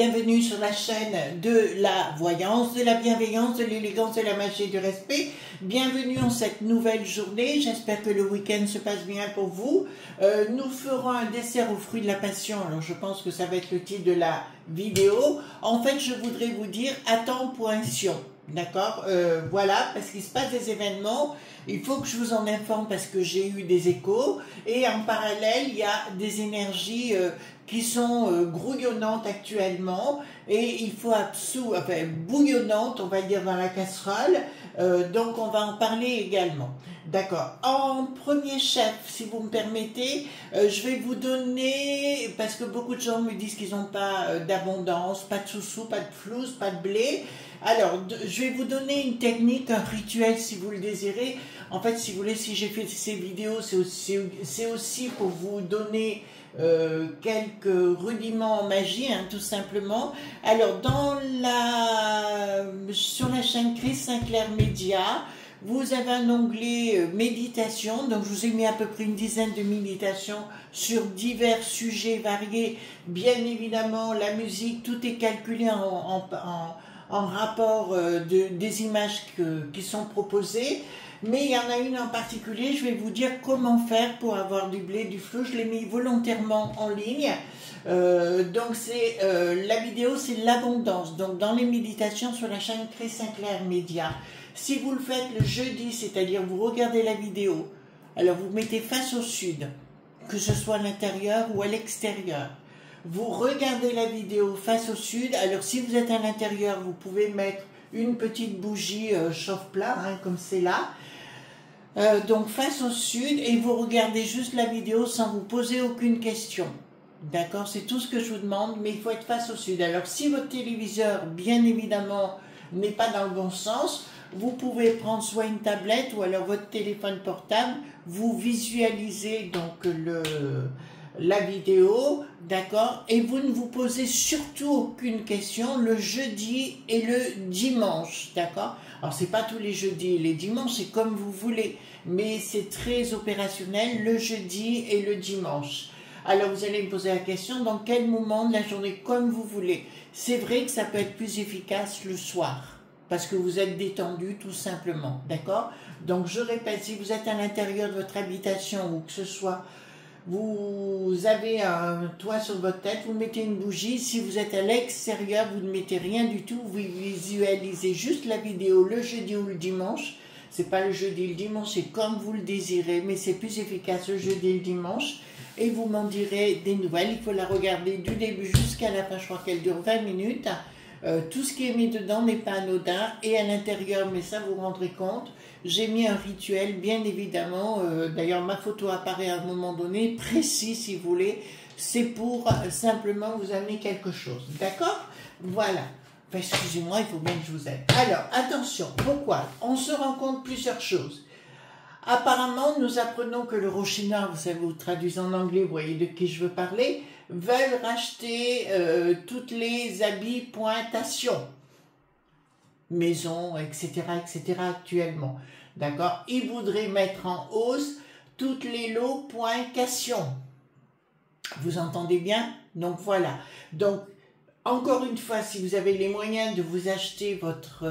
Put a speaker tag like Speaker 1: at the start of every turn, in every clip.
Speaker 1: bienvenue sur la chaîne de la voyance, de la bienveillance, de l'élégance, de la magie et du respect. Bienvenue en cette nouvelle journée, j'espère que le week-end se passe bien pour vous. Nous ferons un dessert aux fruits de la passion, alors je pense que ça va être le titre de la vidéo. En fait, je voudrais vous dire « Attention ». D'accord, voilà, parce qu'il se passe des événements, il faut que je vous en informe parce que j'ai eu des échos, et en parallèle, il y a des énergies qui sont grouillonnantes actuellement, et il faut bouillonnantes, on va dire, dans la casserole, donc on va en parler également. D'accord. En premier chef, si vous me permettez, je vais vous donner, parce que beaucoup de gens me disent qu'ils n'ont pas d'abondance, pas de sous-sous, pas de flouze, pas de blé. Alors, je vais vous donner une technique, un rituel si vous le désirez. En fait, si vous voulez, si j'ai fait ces vidéos, c'est aussi pour vous donner quelques rudiments en magie, hein, tout simplement. Alors, sur la chaîne Chris Sinclair Média, vous avez un onglet méditation, donc je vous ai mis à peu près une dizaine de méditations sur divers sujets variés. Bien évidemment, la musique, tout est calculé en rapport des images qui sont proposées. Mais il y en a une en particulier, je vais vous dire comment faire pour avoir du blé, du flou. Je l'ai mis volontairement en ligne. Donc la vidéo, c'est l'abondance. Donc dans les méditations sur la chaîne Chris Sinclair Média. Si vous le faites le jeudi, c'est-à-dire vous regardez la vidéo, alors vous mettez face au sud, que ce soit à l'intérieur ou à l'extérieur. Vous regardez la vidéo face au sud, alors si vous êtes à l'intérieur, vous pouvez mettre une petite bougie chauffe-plat, hein, comme c'est là. Donc face au sud, et vous regardez juste la vidéo sans vous poser aucune question. D'accord, c'est tout ce que je vous demande, mais il faut être face au sud. Alors si votre téléviseur, bien évidemment, n'est pas dans le bon sens, vous pouvez prendre soit une tablette ou alors votre téléphone portable, vous visualisez donc la vidéo, d'accord, et vous ne vous posez surtout aucune question le jeudi et le dimanche, d'accord. Alors c'est pas tous les jeudis et les dimanches, c'est comme vous voulez, mais c'est très opérationnel le jeudi et le dimanche. Alors vous allez me poser la question, dans quel moment de la journée, comme vous voulez. C'est vrai que ça peut être plus efficace le soir, parce que vous êtes détendu tout simplement, d'accord. Donc je répète, si vous êtes à l'intérieur de votre habitation ou que ce soit vous avez un toit sur votre tête, vous mettez une bougie. Si vous êtes à l'extérieur, vous ne mettez rien du tout, vous visualisez juste la vidéo le jeudi ou le dimanche. C'est pas le jeudi, le dimanche, c'est comme vous le désirez, mais c'est plus efficace le jeudi et le dimanche. Et vous m'en direz des nouvelles. Il faut la regarder du début jusqu'à la fin, je crois qu'elle dure 20 minutes. Tout ce qui est mis dedans n'est pas anodin, et à l'intérieur, mais ça vous rendrez compte, j'ai mis un rituel, bien évidemment, d'ailleurs ma photo apparaît à un moment donné, précis si vous voulez, c'est pour simplement vous amener quelque chose, d'accord? Voilà, enfin, excusez-moi, il faut bien que je vous aide. Alors, attention, pourquoi? On se rend compte plusieurs choses. Apparemment, nous apprenons que le rocher noir, vous savez, vous traduisez en anglais, vous voyez de qui je veux parler, veulent racheter toutes les habits pointation, maison, etc., actuellement. D'accord? Ils voudraient mettre en hausse toutes les lots pointation. Vous entendez bien? Donc voilà. Donc, encore une fois, si vous avez les moyens de vous acheter votre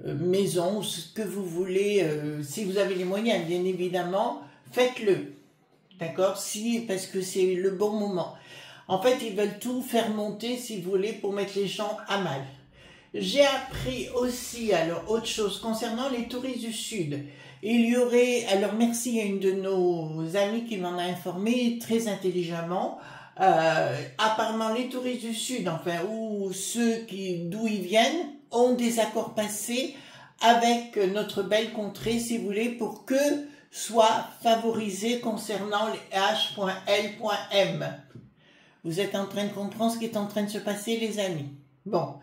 Speaker 1: maison, ce que vous voulez, si vous avez les moyens, bien évidemment, faites-le. D'accord? Parce que c'est le bon moment. En fait, ils veulent tout faire monter, si vous voulez, pour mettre les gens à mal. J'ai appris aussi, alors, autre chose, concernant les touristes du Sud. Il y aurait, alors merci, il y a une de nos amies qui m'en a informé, très intelligemment. Apparemment, les touristes du Sud, enfin, ou ceux d'où ils viennent, ont des accords passés avec notre belle contrée, si vous voulez, pour que soit favorisé concernant les H.L.M. Vous êtes en train de comprendre ce qui est en train de se passer, les amis. Bon.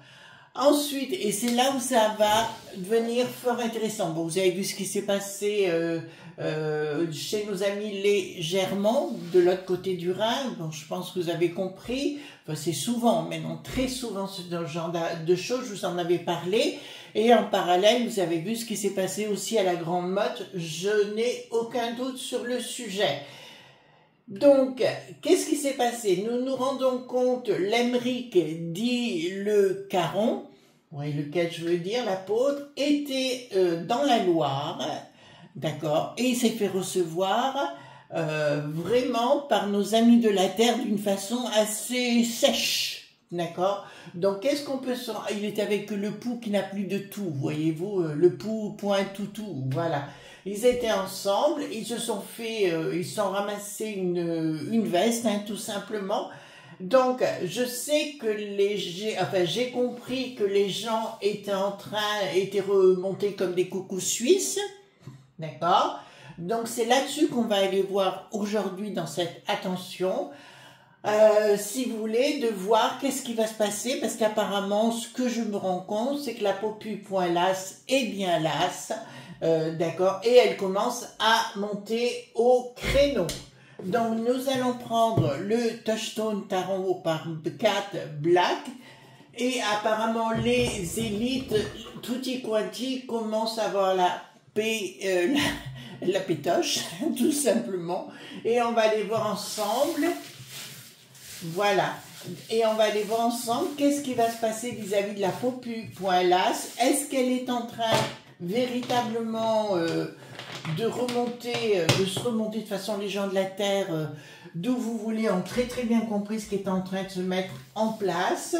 Speaker 1: Ensuite, et c'est là où ça va devenir fort intéressant. Bon, vous avez vu ce qui s'est passé chez nos amis les Germans, de l'autre côté du Rhin. Bon, je pense que vous avez compris. Enfin, c'est souvent, mais non très souvent, ce genre de choses. Je vous en avais parlé. Et en parallèle, vous avez vu ce qui s'est passé aussi à la Grande Motte. Je n'ai aucun doute sur le sujet. Donc, qu'est-ce qui s'est passé? Nous nous rendons compte, l'Emeric dit le Caron, oui, lequel je veux dire, l'apôtre, était dans la Loire, d'accord, et il s'est fait recevoir vraiment par nos amis de la terre d'une façon assez sèche, d'accord. Donc, qu'est-ce qu'on peut se... Il est avec le pou qui n'a plus de tout, voyez-vous, le pou, point, tout, voilà. Ils étaient ensemble, ils se sont fait, ils se sont ramassés une veste, hein, tout simplement. Donc, je sais que j'ai compris que les gens étaient remontés comme des coucous suisses, d'accord? Donc, c'est là-dessus qu'on va aller voir aujourd'hui dans cette attention. Si vous voulez, de voir qu'est-ce qui va se passer, parce qu'apparemment, ce que je me rends compte, c'est que la Popu.las est bien lasse, d'accord, et elle commence à monter au créneau. Donc, nous allons prendre le Touchstone Tarot par 4 Black, et apparemment, les élites, tutti quanti, commencent à avoir la pétoche, tout simplement, et on va aller voir ensemble. Voilà, et on va aller voir ensemble qu'est-ce qui va se passer vis-à-vis de la Popu.las. Est-ce qu'elle est en train véritablement de se remonter, de toute façon les gens de la Terre, d'où vous voulez, ont très très bien compris ce qui est en train de se mettre en place,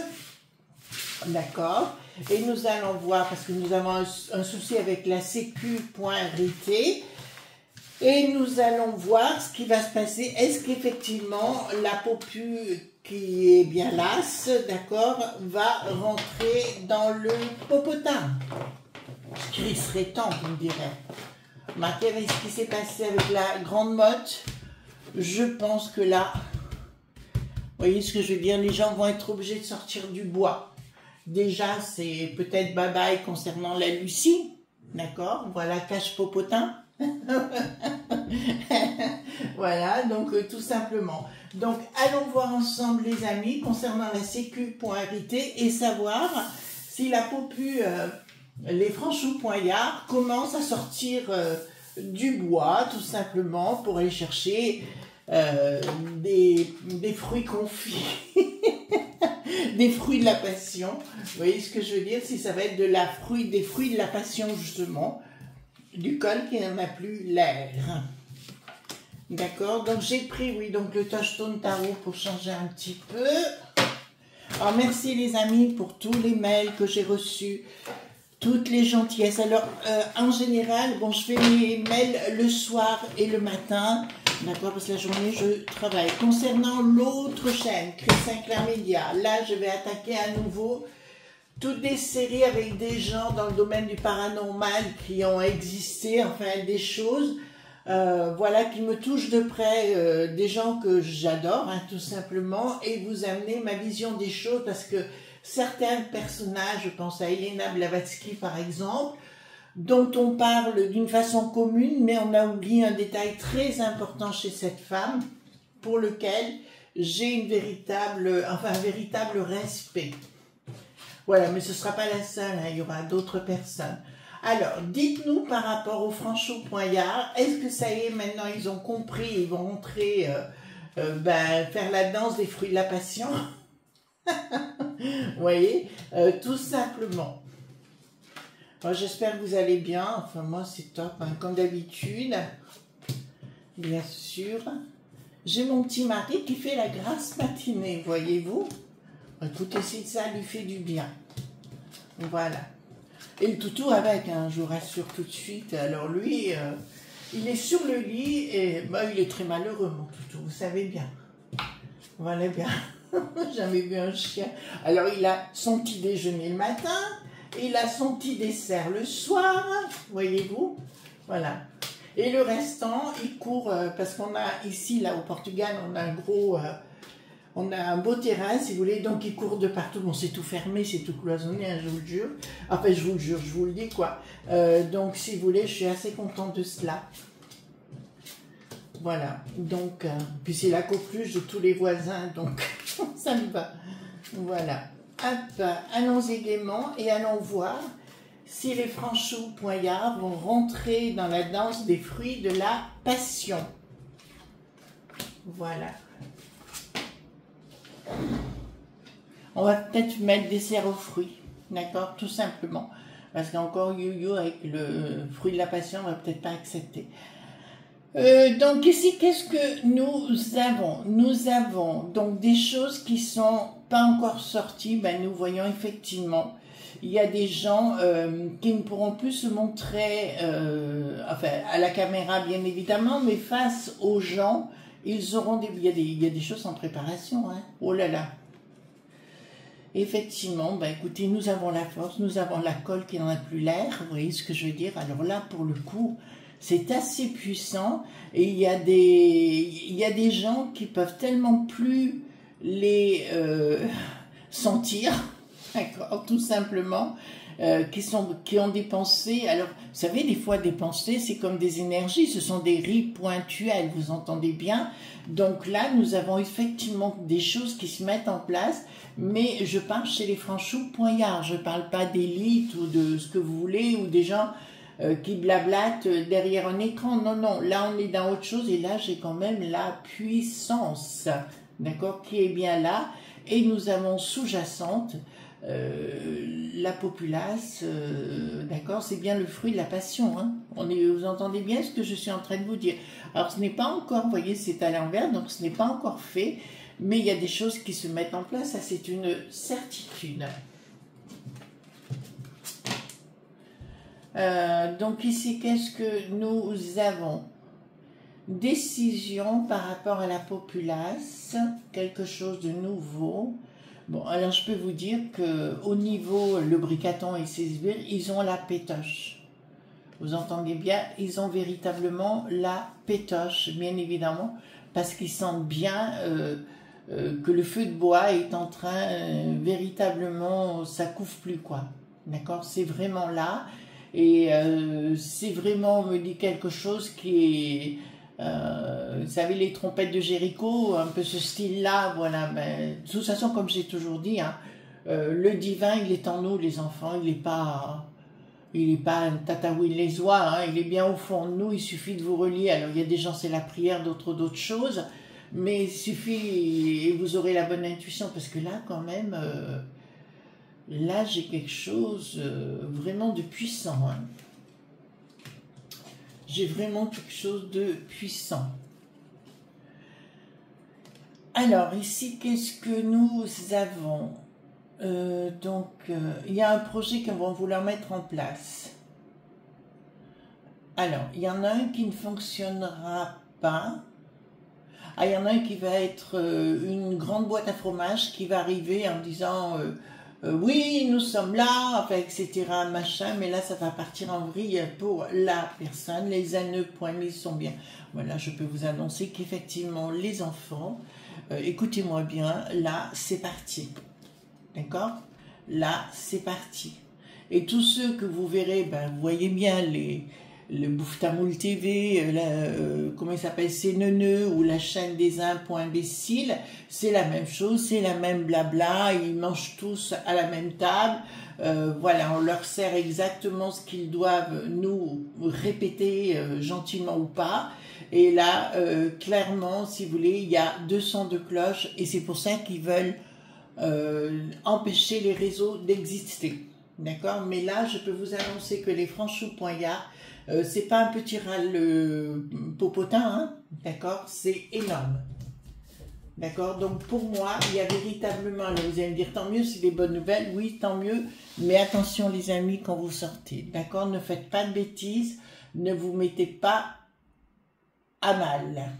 Speaker 1: d'accord. Et nous allons voir, parce que nous avons un souci avec la Sécu.RT, et nous allons voir ce qui va se passer. Est-ce qu'effectivement la Popu, qui est bien lasse, d'accord, va rentrer dans le popotin? Ce qui serait temps, vous me direz. Marquez avec ce qui s'est passé avec la grande motte. Je pense que là, vous voyez ce que je veux dire, les gens vont être obligés de sortir du bois. Déjà, c'est peut-être bye-bye concernant la Lucie, d'accord. Voilà, cache popotin. Voilà, donc tout simplement. Donc, allons voir ensemble, les amis, concernant la Sécu.RT et savoir si la Popu, les Franchou-Poignard, commencent à sortir du bois, tout simplement, pour aller chercher des fruits confits. Des fruits de la passion. Vous voyez ce que je veux dire? Si ça va être des fruits de la passion, justement, du col qui n'en a plus l'air. D'accord, donc j'ai pris, oui, donc le Touchstone Tarot pour changer un petit peu. Alors, merci les amis pour tous les mails que j'ai reçus, toutes les gentillesses. Alors, en général, bon, je fais mes mails le soir et le matin, d'accord, parce que la journée, je travaille. Concernant l'autre chaîne, Chris Sinclair Media, là, je vais attaquer à nouveau toutes des séries avec des gens dans le domaine du paranormal qui ont existé, enfin des choses, voilà, qui me touchent de près, des gens que j'adore, hein, tout simplement, et vous amener ma vision des choses, parce que certains personnages, je pense à Elena Blavatsky par exemple, dont on parle d'une façon commune, mais on a oublié un détail très important chez cette femme, pour lequel j'ai un véritable respect. Voilà, mais ce ne sera pas la seule, hein, il y aura d'autres personnes. Alors, dites-nous par rapport aux Franchou-Poignard, est-ce que ça y est, maintenant ils ont compris, ils vont rentrer, faire la danse des fruits de la passion? Vous voyez, tout simplement. J'espère que vous allez bien, enfin moi c'est top, hein, comme d'habitude, bien sûr. J'ai mon petit mari qui fait la grasse matinée, voyez-vous. Écoutez, si ça lui fait du bien. Voilà. Et le toutou avec, hein, je vous rassure tout de suite. Alors lui, il est sur le lit et il est très malheureux, mon toutou, vous savez bien. Voilà bien. Jamais vu un chien. Alors il a son petit déjeuner le matin, et il a son petit dessert le soir, voyez-vous. Voilà. Et le restant, il court, parce qu'on a ici, là au Portugal, on a un gros... on a un beau terrain, si vous voulez, donc il court de partout. Bon, c'est tout fermé, c'est tout cloisonné, hein, je vous le jure. Enfin, je vous le jure, je vous le dis, quoi. Donc, si vous voulez, je suis assez contente de cela. Voilà. Donc, puis c'est la coqueluche de tous les voisins, donc ça me va. Voilà. Hop, allons-y gaiement et allons voir si les Franchou-Poignard vont rentrer dans la danse des fruits de la passion. Voilà. On va peut-être mettre des serres aux fruits, d'accord, tout simplement. Parce qu'encore yo-yo avec le fruit de la passion, on va peut-être pas accepter. Donc ici, qu'est-ce que nous avons? Nous avons donc des choses qui sont pas encore sorties. Ben, nous voyons effectivement, il y a des gens qui ne pourront plus se montrer, enfin à la caméra bien évidemment, mais face aux gens, ils auront des, il y a des choses en préparation. Hein. Oh là là. Effectivement, ben écoutez, nous avons la force, nous avons la colle qui n'en a plus l'air, vous voyez ce que je veux dire? Alors là, pour le coup, c'est assez puissant et il y a des gens qui peuvent tellement plus les sentir, d'accord, tout simplement, qui ont des pensées. Alors, vous savez, des fois, des pensées, c'est comme des énergies, ce sont des rides pointuelles, vous entendez bien? Donc là, nous avons effectivement des choses qui se mettent en place, mais je parle chez les franchous poignards, je ne parle pas d'élite ou de ce que vous voulez, ou des gens qui blablatent derrière un écran. Non, non, là on est dans autre chose et là j'ai quand même la puissance, d'accord, qui est bien là. Et nous avons sous-jacente la populace, d'accord, c'est bien le fruit de la passion. Hein. Vous entendez bien ce que je suis en train de vous dire. Alors ce n'est pas encore, vous voyez, c'est à l'envers, donc ce n'est pas encore fait, mais il y a des choses qui se mettent en place, ça c'est une certitude. Donc ici, qu'est-ce que nous avons? Décision par rapport à la populace, quelque chose de nouveau. Bon, alors je peux vous dire que au niveau le bricaton et ses huiles, ils ont la pétoche. Vous entendez bien, ils ont véritablement la pétoche, bien évidemment, parce qu'ils sentent bien que le feu de bois est en train véritablement, ça couvre plus quoi. D'accord, c'est vraiment là. Et c'est vraiment, on me dit quelque chose qui est, vous savez, les trompettes de Jéricho, un peu ce style-là, voilà. Ben, de toute façon, comme j'ai toujours dit, hein, le divin, il est en nous, les enfants, il n'est pas un tataouine les oies, hein, il est bien au fond de nous, il suffit de vous relier. Alors, il y a des gens, c'est la prière, d'autres choses, mais il suffit, et vous aurez la bonne intuition, parce que là, quand même... là, j'ai quelque chose vraiment de puissant. Hein. J'ai vraiment quelque chose de puissant. Alors, ici, qu'est-ce que nous avons? Il y a un projet qu'on va vouloir mettre en place. Alors, il y en a un qui ne fonctionnera pas. Ah, il y en a un qui va être une grande boîte à fromage qui va arriver en disant... oui, nous sommes là, enfin, etc., machin, mais là, ça va partir en vrille pour la personne. Les anneaux poignets sont bien. Voilà, je peux vous annoncer qu'effectivement, les enfants, écoutez-moi bien, là, c'est parti. D'accord? Là, c'est parti. Et tous ceux que vous verrez, ben, vous voyez bien le Bouftamoul TV, comment il s'appelle, c'est Neuneu, ou la chaîne des imbéciles, c'est la même chose, c'est la même blabla, ils mangent tous à la même table, voilà, on leur sert exactement ce qu'ils doivent nous répéter, gentiment ou pas, et là, clairement, si vous voulez, il y a 202 cloches, et c'est pour ça qu'ils veulent empêcher les réseaux d'exister. D'accord? Mais là, je peux vous annoncer que les franchous poignards, c'est pas un petit râle popotin, hein? D'accord? C'est énorme. D'accord? Donc pour moi, il y a véritablement, là, vous allez me dire, tant mieux, c'est des bonnes nouvelles, oui, tant mieux, mais attention les amis quand vous sortez, d'accord? Ne faites pas de bêtises, ne vous mettez pas à mal.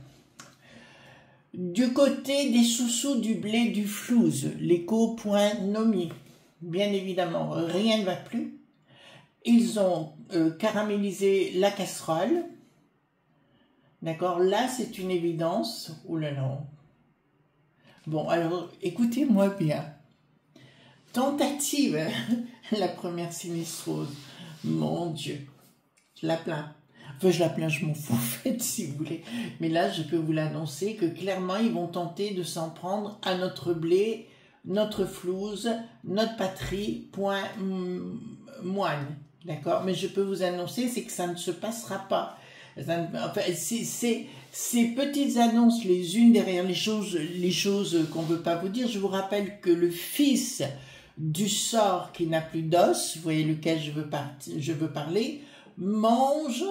Speaker 1: Du côté des sous-sous du blé du flouze, l'écho.nomi, bien évidemment, rien ne va plus. Ils ont caramélisé la casserole. D'accord? Là, c'est une évidence. Oh là là. Bon, alors, écoutez-moi bien. Tentative, la première sinistrose. Mon Dieu. Je la plains. Enfin, je la plains, je m'en fous, en fait, si vous voulez. Mais là, je peux vous l'annoncer que clairement, ils vont tenter de s'en prendre à notre blé, notre flouze, notre patrie, point moine. D'accord? Mais je peux vous annoncer, c'est que ça ne se passera pas. Enfin, ces petites annonces les unes derrière les choses qu'on ne veut pas vous dire. Je vous rappelle que le fils du sort qui n'a plus d'os, vous voyez lequel je veux parler, mange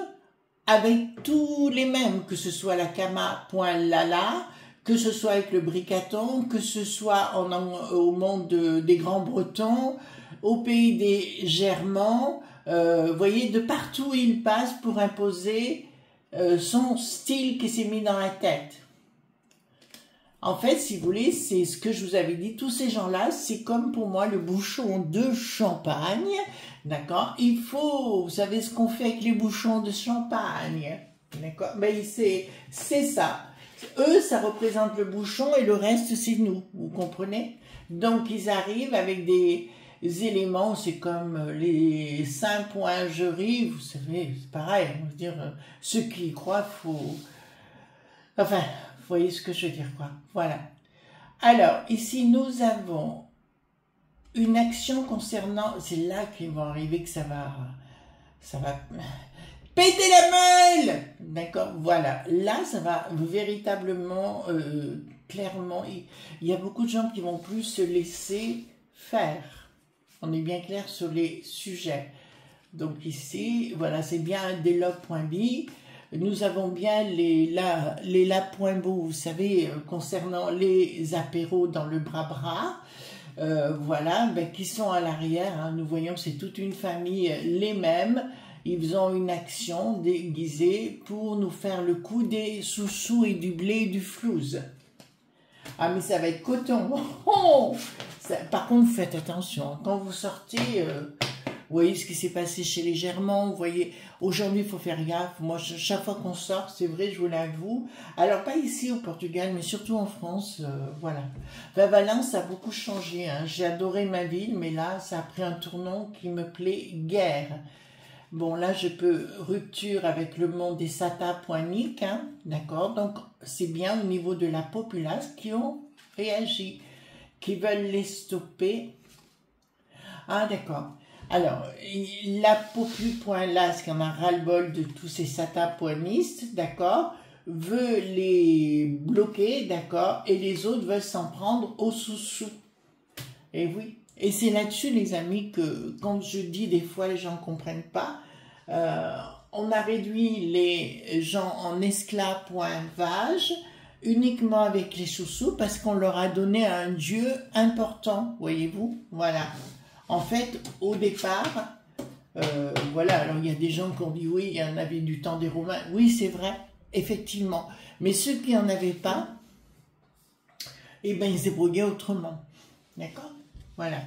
Speaker 1: avec tous les mêmes, que ce soit la Kama.lala, que ce soit avec le Bricaton, que ce soit au monde des Grands Bretons, au pays des Germans, vous voyez, de partout où il passe pour imposer son style qui s'est mis dans la tête. En fait, si vous voulez, c'est ce que je vous avais dit, tous ces gens-là, c'est comme pour moi le bouchon de champagne, d'accord? Il faut, vous savez ce qu'on fait avec les bouchons de champagne, d'accord? Ben, c'est ça. Eux, ça représente le bouchon et le reste, c'est nous, vous comprenez? Donc, ils arrivent avec des éléments, c'est comme les Saint-Poingeries, vous savez, c'est pareil, on veut dire, ceux qui y croient, faut... Enfin... Vous voyez ce que je veux dire, quoi. Voilà. Alors, ici, nous avons une action concernant... C'est là qu'ils vont arriver que ça va péter la meule. D'accord. Voilà. Là, ça va véritablement, clairement... Il y a beaucoup de gens qui vont plus se laisser faire. On est bien clair sur les sujets. Donc ici, voilà, c'est bien Delog.b. Nous avons bien les là.beau, vous savez, concernant les apéros dans le bras-bras, voilà, ben, qui sont à l'arrière, hein, nous voyons c'est toute une famille, les mêmes, ils ont une action déguisée pour nous faire le coup des sous-sous et du blé et du flouze. Ah mais ça va être coton. Oh ça, par contre, faites attention, quand vous sortez... vous voyez ce qui s'est passé chez les Germans, vous voyez, aujourd'hui il faut faire gaffe, moi chaque fois qu'on sort, c'est vrai, je vous l'avoue, alors pas ici au Portugal, mais surtout en France, voilà. Ben, Valence a beaucoup changé, hein. J'ai adoré ma ville, mais là ça a pris un tournant qui me plaît guère. Bon là je peux rupture avec le monde des sata.nic, hein, d'accord, donc c'est bien au niveau de la populace qui ont réagi, qui veulent les stopper. Ah d'accord. Alors, la popu.las, qui en a ras-le-bol de tous ces satapoinistes, d'accord, veut les bloquer, d'accord, et les autres veulent s'en prendre aux sous-sous. Et oui, et c'est là-dessus, les amis, que quand je dis des fois, les gens ne comprennent pas, on a réduit les gens en esclaves.vage uniquement avec les sous-sous parce qu'on leur a donné un dieu important, voyez-vous, voilà. En fait, au départ, voilà, alors il y a des gens qui ont dit oui, il y en avait du temps des Romains. Oui, c'est vrai, effectivement. Mais ceux qui n'en avaient pas, eh bien, ils se débrouillaient autrement. D'accord? Voilà.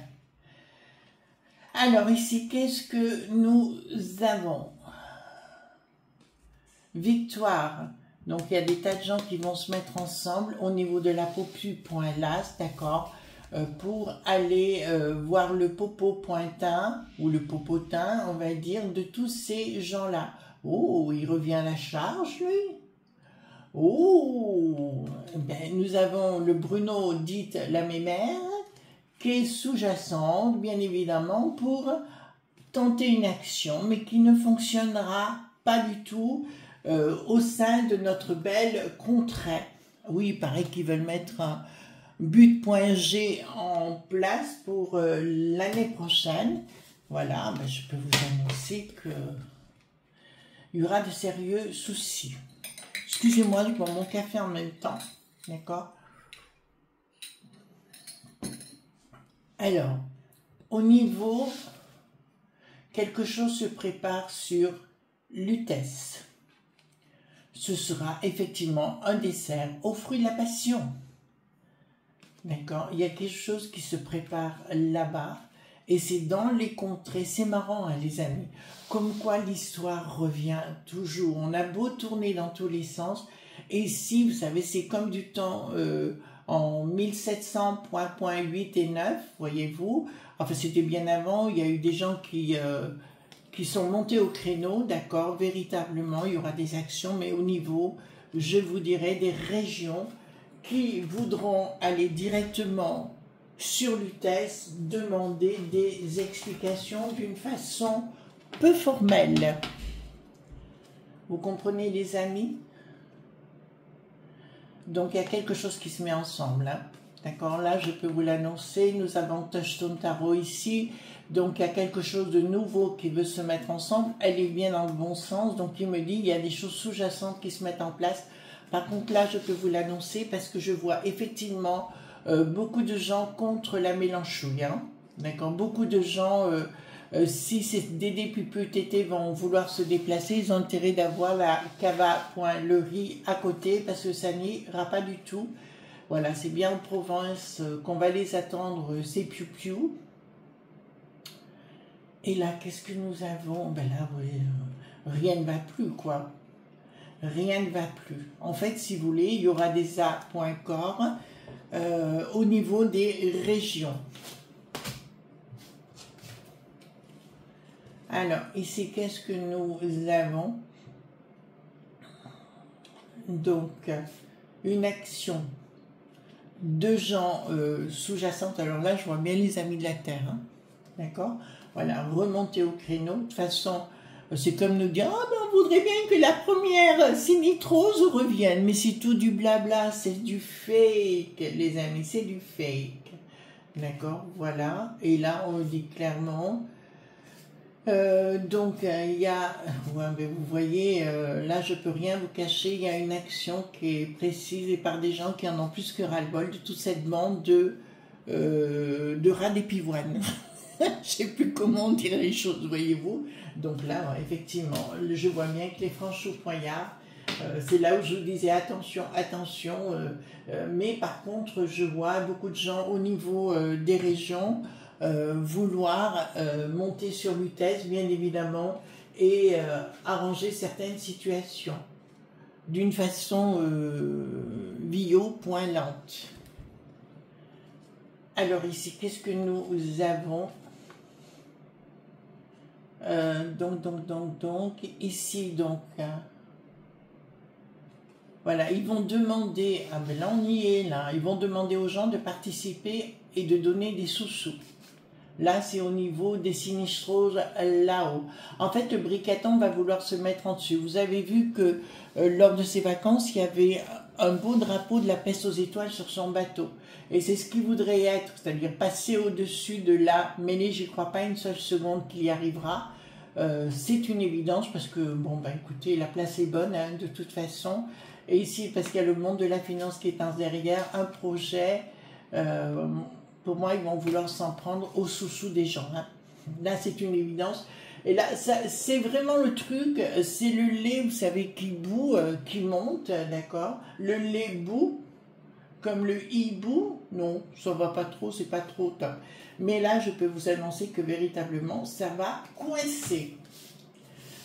Speaker 1: Alors ici, qu'est-ce que nous avons? Victoire. Donc, il y a des tas de gens qui vont se mettre ensemble au niveau de la popu.las, d'accord, pour aller voir le popo-pointin, ou le popotin, on va dire, de tous ces gens-là. Oh, il revient à la charge, lui. Oh, ben, nous avons le Bruno, dite la mémère, qui est sous-jacente, bien évidemment, pour tenter une action, mais qui ne fonctionnera pas du tout au sein de notre belle contrée. Oui, il paraît qu'ils veulent mettre un but.g en place pour l'année prochaine. Voilà, ben je peux vous annoncer que il y aura de sérieux soucis. Excusez-moi, je bois mon café en même temps. D'accord? Alors, au niveau, quelque chose se prépare sur Lutèce. Ce sera effectivement un dessert aux fruits de la passion. D'accord? Il y a quelque chose qui se prépare là-bas. Et c'est dans les contrées. C'est marrant, hein, les amis. Comme quoi l'histoire revient toujours. On a beau tourner dans tous les sens. Et ici, vous savez, c'est comme du temps en 1700.8 et 9, voyez-vous. Enfin, c'était bien avant. Il y a eu des gens qui sont montés au créneau, d'accord, véritablement. Il y aura des actions, mais au niveau, je vous dirais, des régions qui voudront aller directement sur Lutèce demander des explications d'une façon peu formelle. Vous comprenez les amis? Donc il y a quelque chose qui se met ensemble. Hein. D'accord? Là, je peux vous l'annoncer. Nous avons Touchstone Tarot ici. Donc il y a quelque chose de nouveau qui veut se mettre ensemble. Elle est bien dans le bon sens. Donc il me dit il y a des choses sous-jacentes qui se mettent en place. Par contre, là, je peux vous l'annoncer parce que je vois effectivement beaucoup de gens contre la mélanchouille. Hein. D'accord? Beaucoup de gens, si ces Dédé Pupu Tété vont vouloir se déplacer, ils ont intérêt d'avoir la cava.lerie à côté parce que ça n'ira pas du tout. Voilà, c'est bien en Provence qu'on va les attendre, ces piou-piou. Et là, qu'est-ce que nous avons? Ben là, oui, rien ne va plus, quoi. Rien ne va plus. En fait, si vous voulez, il y aura des A.corps au niveau des régions. Alors, ici, qu'est-ce que nous avons? Donc, une action de gens sous-jacentes. Alors là, je vois bien les amis de la Terre. Hein. D'accord? Voilà, remonter au créneau. De toute façon, c'est comme nous dire, ah ben on voudrait bien que la première sinitrose revienne. Mais c'est tout du blabla, c'est du fake, les amis, c'est du fake. D'accord? Voilà. Et là, on dit clairement... donc il y a, ouais, mais vous voyez, là je peux rien vous cacher, il y a une action qui est précise et par des gens qui en ont plus que ras-le-bol de toute cette bande de rats des pivoines. Je sais plus comment on dirait les choses, voyez-vous. Donc là, ouais, effectivement, je vois bien que les franchos-poignards, c'est là où je vous disais attention, attention. Mais par contre, je vois beaucoup de gens au niveau des régions vouloir monter sur l'UTES, bien évidemment, et arranger certaines situations d'une façon point lente. Alors ici, qu'est-ce que nous avons? Donc, ici, donc, voilà, ils vont demander, ah ben là on y est, là, ils vont demander aux gens de participer et de donner des sous-sous. Là, c'est au niveau des sinistroses là-haut. En fait, le bricaton va vouloir se mettre en dessus. Vous avez vu que lors de ses vacances, il y avait un beau drapeau de la peste aux étoiles sur son bateau. Et c'est ce qu'il voudrait être, c'est-à-dire passer au-dessus de la mêlée. J'y crois pas une seule seconde qu'il y arrivera. C'est une évidence parce que, bon, bah écoutez, la place est bonne hein, de toute façon. Et ici, parce qu'il y a le monde de la finance qui est en derrière, un projet... pour moi, ils vont vouloir s'en prendre aux sous-sous des gens. Hein. Là, c'est une évidence. Et là, c'est vraiment le truc, c'est le lait, vous savez, qui bout, qui monte, d'accord? Le lait bout, comme le hibou, non, ça va pas trop, c'est pas trop top. Mais là, je peux vous annoncer que véritablement, ça va coincer.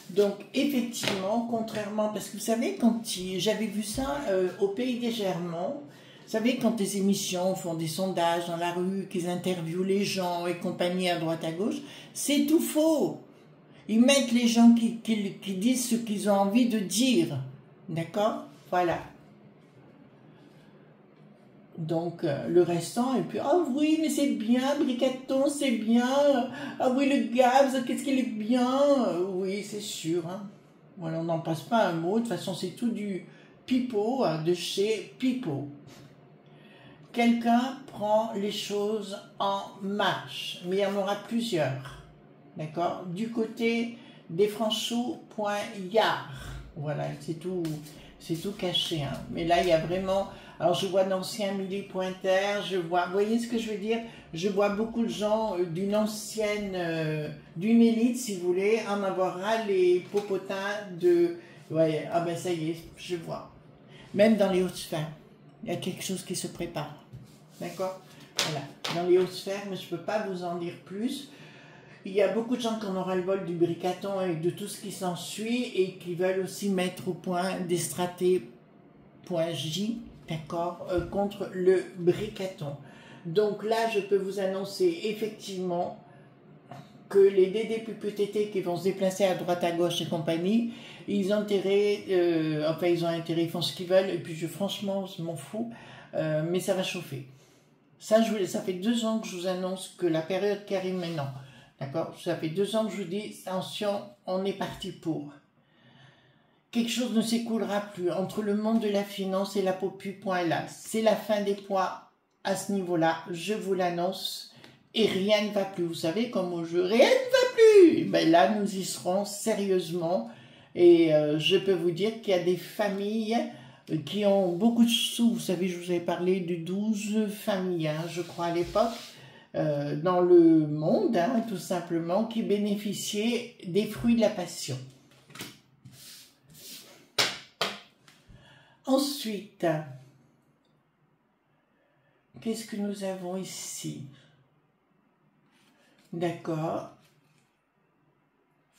Speaker 1: Donc, effectivement, contrairement, parce que vous savez, quand j'avais vu ça au Pays des Germans, vous savez, quand les émissions font des sondages dans la rue, qu'ils interviewent les gens et compagnie à droite à gauche, c'est tout faux. Ils mettent les gens qui disent ce qu'ils ont envie de dire. D'accord? Voilà. Donc, le restant, et puis, ah oui, mais c'est bien, bricaton, c'est bien. Ah oui, le Gabs, qu'est-ce qu'il est bien. Oui, c'est sûr. Hein. Voilà, on n'en passe pas un mot. De toute façon, c'est tout du pipeau, hein, de chez Pipeau. Quelqu'un prend les choses en marche, mais il y en aura plusieurs, d'accord? Du côté des franchos.yard, voilà, c'est tout caché, hein. Mais là, il y a vraiment, alors je vois d'anciens militaires, je vois, vous voyez ce que je veux dire? Je vois beaucoup de gens d'une ancienne, d'une élite, si vous voulez, en avoir ras les popotins de, ouais, ah ben ça y est, je vois. Même dans les hautes sphères, il y a quelque chose qui se prépare. D'accord? Voilà, dans les hautes sphères, mais je ne peux pas vous en dire plus. Il y a beaucoup de gens qui en aura le bol du bricaton et de tout ce qui s'ensuit et qui veulent aussi mettre au point des stratés.j, d'accord, contre le bricaton. Donc là, je peux vous annoncer effectivement que les Dédé Pupu Tété qui vont se déplacer à droite à gauche et compagnie, ils ont intérêt, enfin ils ont intérêt, ils font ce qu'ils veulent, et puis franchement, je m'en fous, mais ça va chauffer. Ça fait 2 ans que je vous annonce que la période qui arrive maintenant, d'accord, ça fait 2 ans que je vous dis, attention, on est parti pour. quelque chose ne s'écoulera plus entre le monde de la finance et la popu, point là. C'est la fin des poids à ce niveau-là, je vous l'annonce, et rien ne va plus. Vous savez, comme au jeu, rien ne va plus. Ben là, nous y serons sérieusement, et je peux vous dire qu'il y a des familles qui ont beaucoup de sous. Vous savez, je vous avais parlé de 12 familles, hein, je crois à l'époque, dans le monde, hein, tout simplement, qui bénéficiaient des fruits de la passion. Ensuite, qu'est-ce que nous avons ici? D'accord.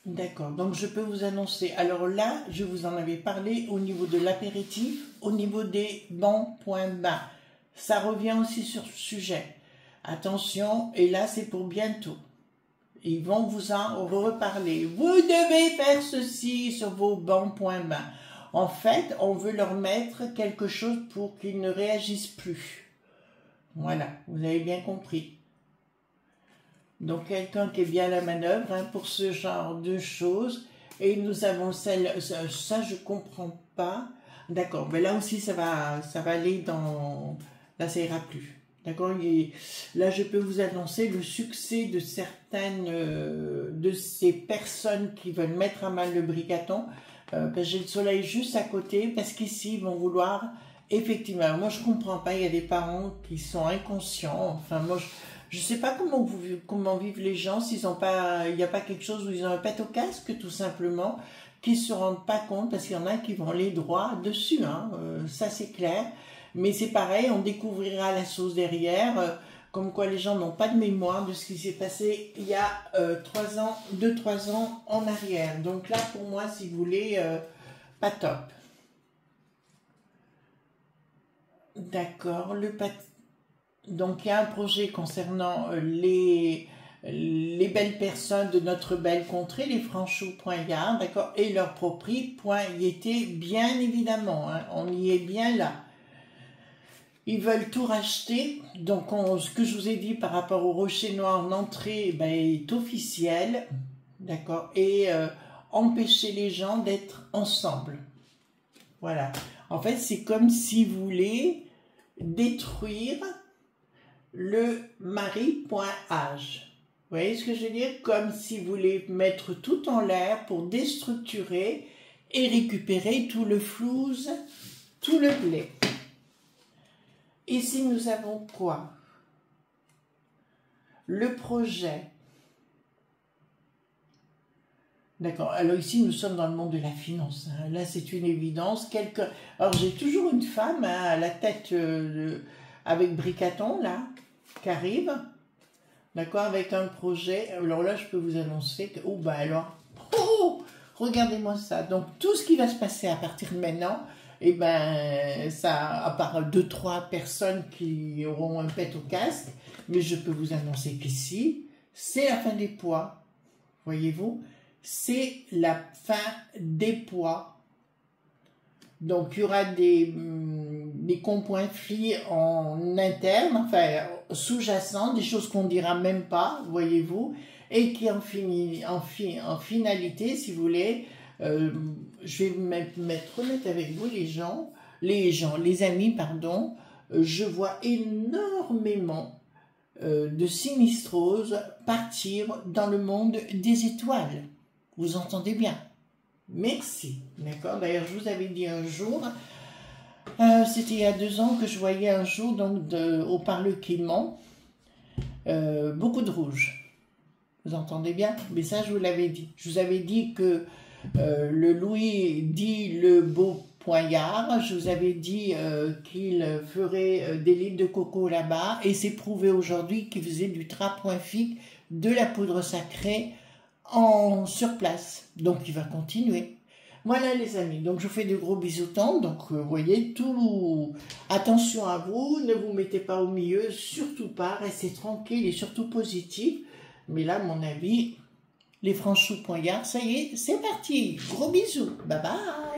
Speaker 1: D'accord, donc je peux vous annoncer. Alors là, je vous en avais parlé au niveau de l'apéritif, au niveau des bons points bas. Ça revient aussi sur ce sujet. Attention, et là c'est pour bientôt. Ils vont vous en reparler. Vous devez faire ceci sur vos bons points bas. En fait, on veut leur mettre quelque chose pour qu'ils ne réagissent plus. Voilà, vous avez bien compris. Donc, quelqu'un qui est bien à la manœuvre, hein, pour ce genre de choses. Et nous avons celle... Ça, je comprends pas. D'accord, mais là aussi, ça va aller dans... Là, ça ira plus. D'accord. Là, je peux vous annoncer le succès de certaines de ces personnes qui veulent mettre à mal le bricaton. Parce que j'ai le soleil juste à côté, parce qu'ici, ils vont vouloir... Effectivement, moi, je comprends pas. Il y a des parents qui sont inconscients. Enfin, moi, je sais pas comment vivent les gens s'ils ont pas... Il n'y a pas quelque chose où ils ont un pet au casque, tout simplement, qui se rendent pas compte, parce qu'il y en a qui vont les droits dessus. Hein, ça, c'est clair. Mais c'est pareil, on découvrira la sauce derrière, comme quoi les gens n'ont pas de mémoire de ce qui s'est passé il y a 2-3 ans en arrière. Donc là, pour moi, si vous voulez, pas top. D'accord, donc il y a un projet concernant les belles personnes de notre belle contrée, les Franchou-Poignard, d'accord, et leur propri, point, y était bien évidemment, hein, on y est bien là. Ils veulent tout racheter, donc ce que je vous ai dit par rapport au Rocher Noir en entrée ben, est officiel, d'accord, et empêcher les gens d'être ensemble. Voilà. En fait, c'est comme si vous voulez détruire le mari.âge. Vous voyez ce que je veux dire? Comme si vous voulez mettre tout en l'air pour déstructurer et récupérer tout le flouze, tout le blé. Ici, nous avons quoi? Le projet. D'accord. Alors ici, nous sommes dans le monde de la finance. Hein. Là, c'est une évidence. Alors, j'ai toujours une femme hein, à la tête avec bricaton, là, qui arrive. D'accord, avec un projet. Alors là, je peux vous annoncer que... Oh, bah alors... Oh, regardez-moi ça. Donc, tout ce qui va se passer à partir de maintenant... Et ben, ça, à part 2-3 personnes qui auront un pet au casque, mais je peux vous annoncer qu'ici, c'est la fin des poids. Voyez-vous, c'est la fin des poids. Donc, il y aura des conflits en interne, enfin, sous-jacents, des choses qu'on ne dira même pas, voyez-vous, et qui en finalité, si vous voulez, je vais m'être honnête avec vous, les amis, pardon, je vois énormément de sinistroses partir dans le monde des étoiles. Vous entendez bien? Merci. D'accord. D'ailleurs, je vous avais dit un jour, c'était il y a 2 ans que je voyais un jour, donc au Parle-Quément, beaucoup de rouge. Vous entendez bien? Mais ça, je vous l'avais dit. Je vous avais dit que le Louis dit le beau poignard. Je vous avais dit qu'il ferait des litres de coco là-bas. Et c'est prouvé aujourd'hui qu'il faisait du trapoinfique, de la poudre sacrée sur place. Donc, il va continuer. Voilà les amis, donc je vous fais de gros bisous. Donc vous voyez, attention à vous, ne vous mettez pas au milieu, surtout pas, restez tranquille et surtout positif. Mais là, à mon avis, les Franchou-Poignard, ça y est, c'est parti. Gros bisous, bye bye.